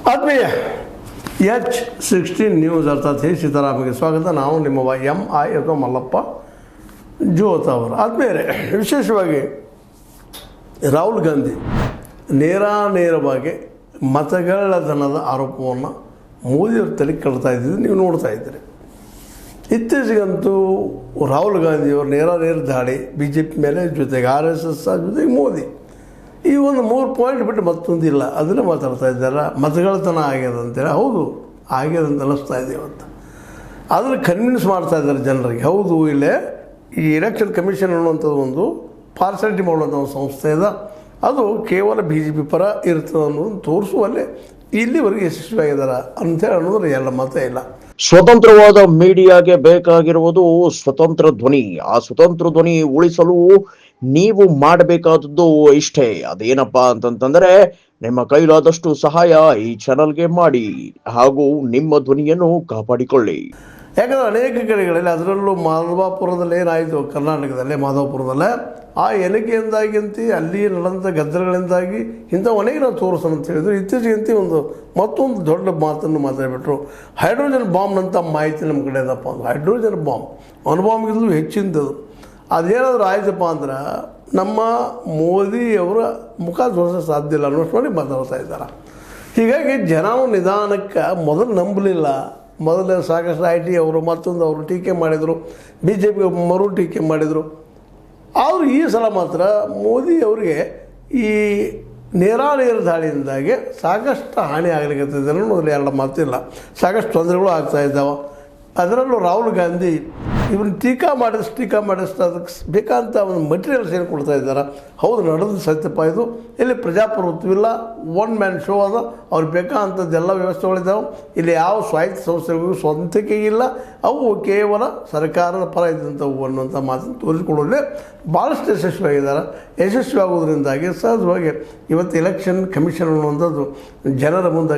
ಆತ್ಮೀಯ H16 news ಅರ್ಥಾತ್ ಹೇ ಸೀತಾರಾಮಗೆ ಸ್ವಾಗತ. ನಾವು ನಿಮ್ಮ MI ಅಥವಾ ಮಲ್ಲಪ್ಪ ಜೋತ್ ಅವರು. ಆದ್ಮೇಲೆ ವಿಶೇಷವಾಗಿ ರಾಹುಲ್ ಗಾಂಧಿ ನೇರವಾಗಿ ಮತಗಳ್ಳತನದ ಆರೋಪವನ್ನು ಮೋದಿಯವ್ರ ತಲೆ ಕಳ್ತಾ ಇದ್ದಿದ್ದು ನೀವು ನೋಡ್ತಾ ಇದ್ದೀರಿ. ಇತ್ತೀಚೆಗಂತೂ ರಾಹುಲ್ ಗಾಂಧಿಯವರು ನೇರ ದಾಳಿ BJP ಮೇಲೆ, ಜೊತೆಗೆ RSS ಜೊತೆಗೆ ಮೋದಿ, ಈ ಒಂದು 3 ಪಾಯಿಂಟ್ ಬಿಟ್ಟು ಮತ್ತೊಂದಿಲ್ಲ. ಅದನ್ನೇ ಮಾತಾಡ್ತಾ ಇದ್ದಾರೆ. ಮತಗಳ್ತನ ಆಗ್ಯದ ಅಂತೇಳಿ. ಹೌದು, ಆಗ್ಯದಂತ ಅನ್ನಿಸ್ತಾ ಇದೆ ಇವತ್ತು. ಅದನ್ನು ಕನ್ವಿನ್ಸ್ ಮಾಡ್ತಾ ಇದ್ದಾರೆ ಜನರಿಗೆ. ಹೌದು, ಇಲ್ಲೇ ಈ ಎಲೆಕ್ಷನ್ ಕಮಿಷನ್ ಅನ್ನುವಂಥದ್ದು ಒಂದು ಪಾರ್ಸಾಲಿಟಿ ಮಾಡುವಂಥ ಒಂದು ಸಂಸ್ಥೆ ಇದೆ. ಅದು ಕೇವಲ BJP ಪರ ಇರ್ತದೆ ಅನ್ನೋದನ್ನು ತೋರಿಸುವಲ್ಲಿ ಇಲ್ಲಿವರೆಗೆ ಯಶಸ್ವಿಯಾಗಿದ್ದಾರೆ ಅಂತೇಳಿ ಅನ್ನೋದ್ರ ಎಲ್ಲ ಮತ ಇಲ್ಲ. ಸ್ವತಂತ್ರವಾದ ಮೀಡಿಯಾಗೆ ಬೇಕಾಗಿರುವುದು ಸ್ವತಂತ್ರ ಧ್ವನಿ. ಆ ಸ್ವತಂತ್ರ ಧ್ವನಿ ಉಳಿಸಲು ನೀವು ಮಾಡಬೇಕಾದದ್ದು ಇಷ್ಟೇ. ಅದೇನಪ್ಪಾ ಅಂತಂತಂದ್ರೆ, ನಿಮ್ಮ ಕೈಲಾದಷ್ಟು ಸಹಾಯ ಈ ಚಾನಲ್ಗೆ ಮಾಡಿ ಹಾಗೂ ನಿಮ್ಮ ಧ್ವನಿಯನ್ನು ಕಾಪಾಡಿಕೊಳ್ಳಿ. ಯಾಕಂದರೆ ಅನೇಕ ಕಡೆಗಳಲ್ಲಿ, ಅದರಲ್ಲೂ ಮಾಧವಪುರದಲ್ಲಿ ಏನಾಯಿತು, ಕರ್ನಾಟಕದಲ್ಲೇ ಮಾಧವಪುರದಲ್ಲೇ ಆ ಎಣಿಕೆಯಿಂದಾಗಿ ಅಲ್ಲಿ ನಡೆದಂಥ ಗದ್ದಲಗಳಿಂದಾಗಿ ಇಂಥ ಅನೇಕ ನಾವು ತೋರಿಸೋಣ ಅಂತ ಹೇಳಿದ್ರು. ಇತ್ತೀಚೆಗಂತೆ ಮತ್ತೊಂದು ದೊಡ್ಡ ಮಾತನ್ನು ಮಾತಾಡಿಬಿಟ್ರು. ಹೈಡ್ರೋಜನ್ ಬಾಂಬ್ನಂಥ ಮಾಹಿತಿ ನಮ್ಮ ಕಡೆ ಇದಪ್ಪ ಅಂದ್ರೆ, ಹೈಡ್ರೋಜನ್ ಬಾಂಬ್ ಅನುಬಾಂಬ್ಗಿಂತಲೂ ಹೆಚ್ಚಿಂದದು. ಅದೇನಾದರೂ ಆಯ್ತಪ್ಪ ಅಂದ್ರೆ ನಮ್ಮ ಮೋದಿಯವರ ಮುಖ ತೋರಿಸೋ ಸಾಧ್ಯ ಇಲ್ಲ ಅನ್ನೋಷ್ಟು ಮಾಡಿ ಮಾತಾಡ್ತಾ ಇದ್ದಾರೆ. ಹೀಗಾಗಿ ಜನ ನಿಧಾನಕ್ಕೆ ಮೊದಲು ನಂಬಲಿಲ್ಲ. ಮೊದಲು ಸಾಕಷ್ಟು IT ಅವರು ಮತ್ತೊಂದು ಅವರು ಟೀಕೆ ಮಾಡಿದರು, BJP ಮರು ಟೀಕೆ ಮಾಡಿದರು. ಆದರೂ ಈ ಸಲ ಮಾತ್ರ ಮೋದಿ ಅವರಿಗೆ ಈ ನೇರ ದಾಳಿಯಿಂದಾಗಿ ಸಾಕಷ್ಟು ಹಾನಿ ಆಗಲಿಕ್ಕೆ ಅನ್ನೋದ್ರಲ್ಲಿ ಎರಡು ಮಾತಿಲ್ಲ. ಸಾಕಷ್ಟು ತೊಂದರೆಗಳು ಆಗ್ತಾಯಿದ್ದಾವೆ. ಅದರಲ್ಲೂ ರಾಹುಲ್ ಗಾಂಧಿ ಇವನು ಟೀಕಾ ಮಾಡಿದಷ್ಟು ಅದಕ್ಕೆ ಬೇಕಾದಂಥ ಒಂದು ಮಟೀರಿಯಲ್ಸ್ ಏನು ಕೊಡ್ತಾ ಇದ್ದಾರೆ. ಹೌದು, ನಡೆದು ಸತ್ಯಪ್ಪ. ಇದು ಇಲ್ಲಿ ಪ್ರಜಾಪ್ರಭುತ್ವವಿಲ್ಲ, ಒನ್ ಮ್ಯಾನ್ ಶೋ ಅದ. ಅವ್ರಿಗೆ ಬೇಕಾದಂಥದ್ದೆಲ್ಲ ವ್ಯವಸ್ಥೆಗಳಿದ್ದಾವೆ. ಇಲ್ಲಿ ಯಾವ ಸ್ವಾಯತ್ತ ಸಂಸ್ಥೆಗಳಿಗೂ ಸ್ವಂತಿಕೆ ಇಲ್ಲ. ಅವು ಕೇವಲ ಸರ್ಕಾರದ ಪರ ಇದ್ದಂಥವು ಅನ್ನುವಂಥ ಮಾತನ್ನು ತೋರಿಸಿಕೊಳ್ಳೋದೇ ಭಾಳಷ್ಟು ಯಶಸ್ವಿಯಾಗಿದ್ದಾರೆ. ಯಶಸ್ವಿ ಆಗೋದ್ರಿಂದಾಗಿ ಸಹಜವಾಗಿ ಇವತ್ತು ಎಲೆಕ್ಷನ್ ಕಮಿಷನ್ ಅನ್ನುವಂಥದ್ದು ಜನರ ಮುಂದೆ